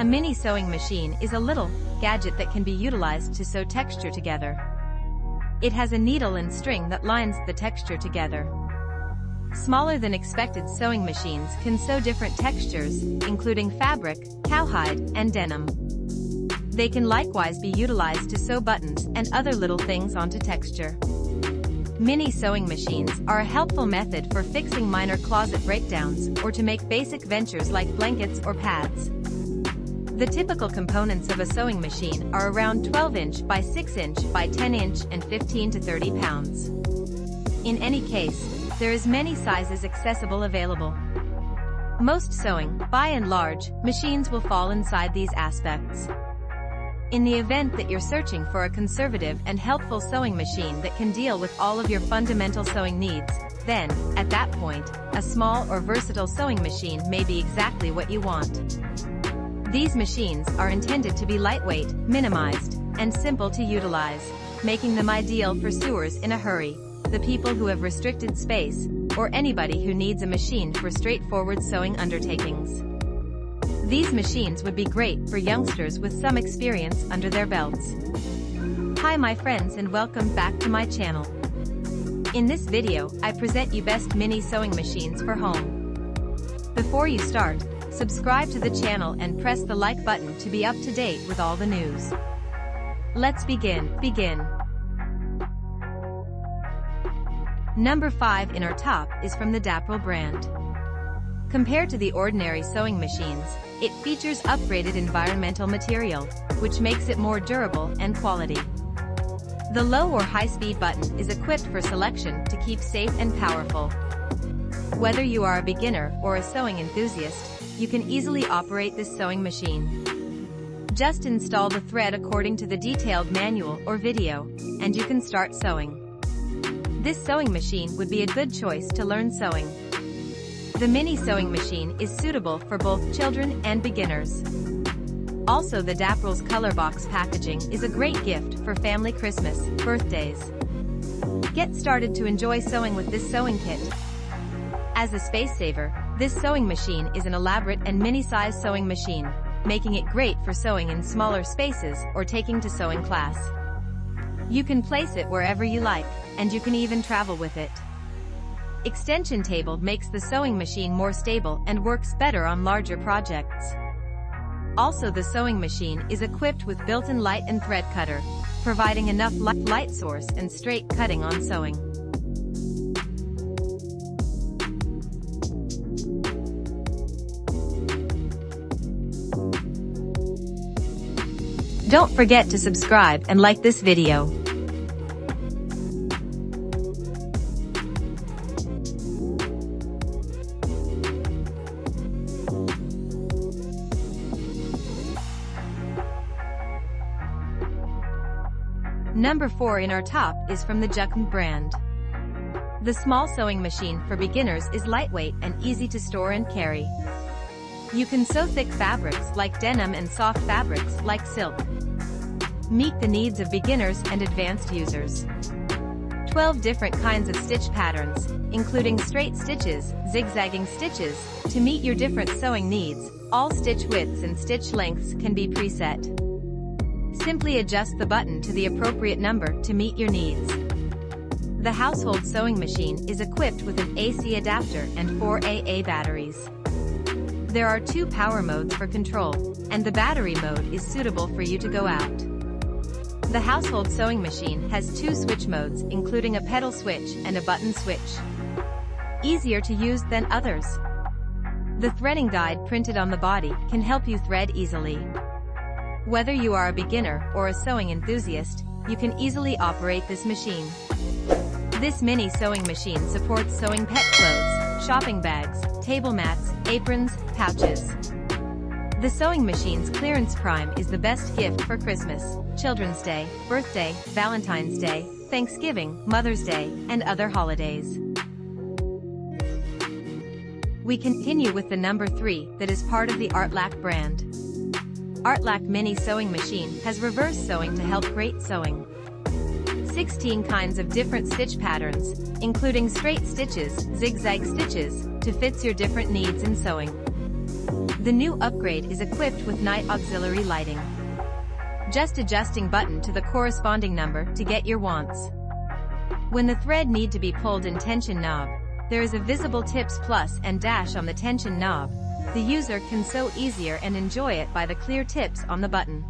mini sewing machine is a little gadget that can be utilized to sew texture together. It has a needle and string that lines the texture together. Smaller than expected sewing machines can sew different textures, including fabric, cowhide, and denim. They can likewise be utilized to sew buttons and other little things onto texture. Mini sewing machines are a helpful method for fixing minor closet breakdowns or to make basic ventures like blankets or pads. The typical components of a sewing machine are around 12-inch by 6-inch by 10-inch and 15 to 30 pounds. In any case, there is many sizes accessible available. Most sewing, by and large, machines will fall inside these aspects. In the event that you're searching for a conservative and helpful sewing machine that can deal with all of your fundamental sewing needs, then, at that point, a small or versatile sewing machine may be exactly what you want. These machines are intended to be lightweight, minimized, and simple to utilize, making them ideal for sewers in a hurry, the people who have restricted space, or anybody who needs a machine for straightforward sewing undertakings. These machines would be great for youngsters with some experience under their belts. Hi my friends and welcome back to my channel. In this video, I present you best mini sewing machines for home. Before you start, subscribe to the channel and press the like button to be up to date with all the news. Let's begin. Number 5 in our top is from the JUCVNB brand. Compared to the ordinary sewing machines, it features upgraded environmental material, which makes it more durable and quality. The low or high-speed button is equipped for selection to keep safe and powerful. Whether you are a beginner or a sewing enthusiast, you can easily operate this sewing machine. Just install the thread according to the detailed manual or video, and you can start sewing. This sewing machine would be a good choice to learn sewing. The mini sewing machine is suitable for both children and beginners. Also, the JUCVNB's color box packaging is a great gift for family Christmas, birthdays. Get started to enjoy sewing with this sewing kit. As a space saver, this sewing machine is an elaborate and mini-size sewing machine, making it great for sewing in smaller spaces or taking to sewing class. You can place it wherever you like, and you can even travel with it. Extension table makes the sewing machine more stable and works better on larger projects. Also, the sewing machine is equipped with built-in light and thread cutter, providing enough light source and straight cutting on sewing. Don't forget to subscribe and like this video. Number 4 in our top is from the JUCVNB brand. The small sewing machine for beginners is lightweight and easy to store and carry. You can sew thick fabrics like denim and soft fabrics like silk. Meet the needs of beginners and advanced users. 12 different kinds of stitch patterns, including straight stitches, zigzagging stitches, to meet your different sewing needs. All stitch widths and stitch lengths can be preset. Simply adjust the button to the appropriate number to meet your needs. The household sewing machine is equipped with an AC adapter and 4 AA batteries. There are 2 power modes for control, and the battery mode is suitable for you to go out. The household sewing machine has 2 switch modes, including a pedal switch and a button switch. Easier to use than others. The threading guide printed on the body can help you thread easily. Whether you are a beginner or a sewing enthusiast, you can easily operate this machine. This mini sewing machine supports sewing pet clothes, shopping bags, table mats, aprons, pouches. The sewing machine's clearance prime is the best gift for Christmas, Children's Day, birthday, Valentine's Day, Thanksgiving, Mother's Day, and other holidays. We continue with the number 3 that is part of the ArtLak brand. ArtLak mini sewing machine has reverse sewing to help great sewing. 16 kinds of different stitch patterns, including straight stitches, zigzag stitches, to fit your different needs in sewing. The new upgrade is equipped with night auxiliary lighting. Just adjusting button to the corresponding number to get your wants. When the thread need to be pulled in tension knob, there is a visible tips plus and dash on the tension knob. The user can sew easier and enjoy it by the clear tips on the button.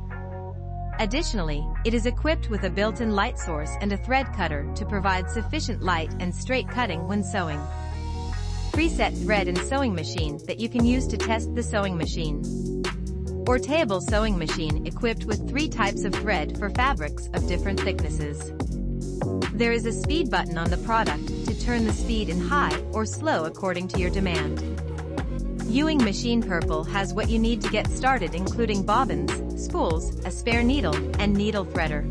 Additionally, it is equipped with a built-in light source and a thread cutter to provide sufficient light and straight cutting when sewing. Preset thread and sewing machine that you can use to test the sewing machine. Portable sewing machine equipped with 3 types of thread for fabrics of different thicknesses. There is a speed button on the product to turn the speed in high or slow according to your demand. Ewing machine purple has what you need to get started, including bobbins, spools, a spare needle, and needle threader.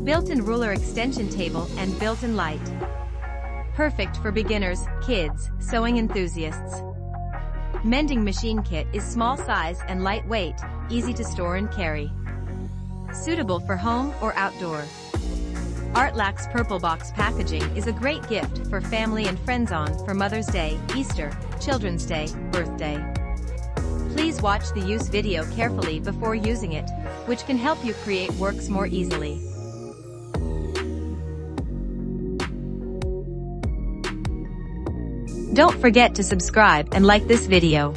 Built-in ruler extension table and built-in light. Perfect for beginners, kids, sewing enthusiasts. Mending machine kit is small size and lightweight, easy to store and carry. Suitable for home or outdoor. ArtLak's purple box packaging is a great gift for family and friends for Mother's Day, Easter, Children's Day, birthday. Please watch the use video carefully before using it, which can help you create works more easily. Don't forget to subscribe and like this video.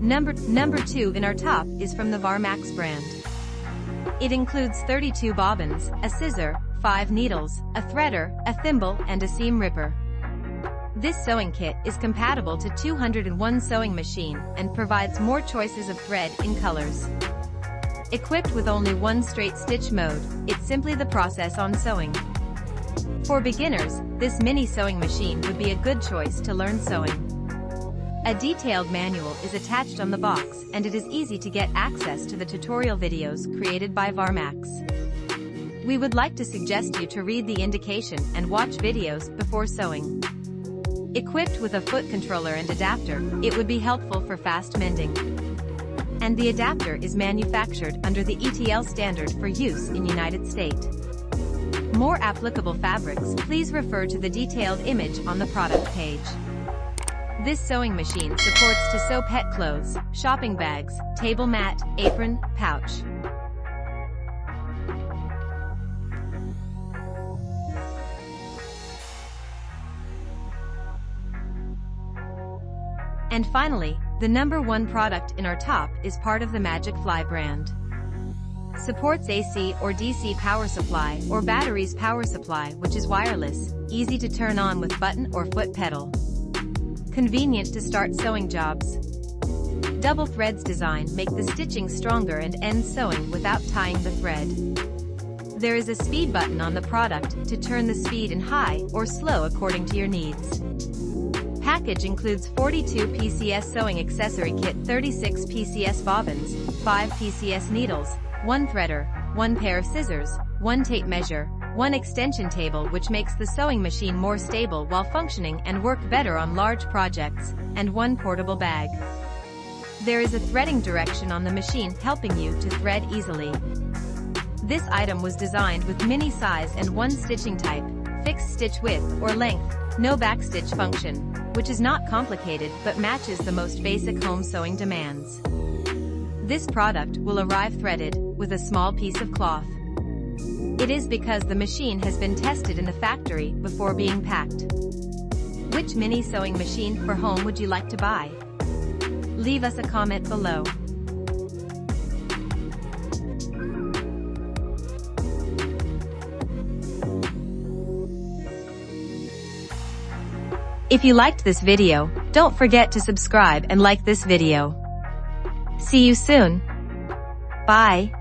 Number 2 in our top is from the Varmax brand. It includes 32 bobbins, a scissor, 5 needles, a threader, a thimble, and a seam ripper. This sewing kit is compatible to 201 sewing machine and provides more choices of thread in colors. Equipped with only 1 straight stitch mode, it's simply the process on sewing. For beginners, this mini sewing machine would be a good choice to learn sewing. A detailed manual is attached on the box, and it is easy to get access to the tutorial videos created by Varmax. We would like to suggest you to read the indication and watch videos before sewing. Equipped with a foot controller and adapter, it would be helpful for fast mending. And the adapter is manufactured under the ETL standard for use in United States. More applicable fabrics, please refer to the detailed image on the product page. This sewing machine supports to sew pet clothes, shopping bags, table mat, apron, pouch. And finally, the number 1 product in our top is part of the Magicfly brand. Supports AC or DC power supply or batteries power supply, which is wireless, easy to turn on with button or foot pedal. Convenient to start sewing jobs. Double threads design make the stitching stronger and end sewing without tying the thread. There is a speed button on the product to turn the speed in high or slow according to your needs. Package includes 42 PCS sewing accessory kit, 36 PCS bobbins, 5 PCS needles, 1 threader, 1 pair of scissors, 1 tape measure, 1 extension table, which makes the sewing machine more stable while functioning and work better on large projects, and 1 portable bag. There is a threading direction on the machine helping you to thread easily. This item was designed with mini size and 1 stitching type, fixed stitch width or length, no backstitch function, which is not complicated but matches the most basic home sewing demands. This product will arrive threaded, with a small piece of cloth. It is because the machine has been tested in the factory before being packed. Which mini sewing machine for home would you like to buy? Leave us a comment below. If you liked this video, don't forget to subscribe and like this video. See you soon. Bye.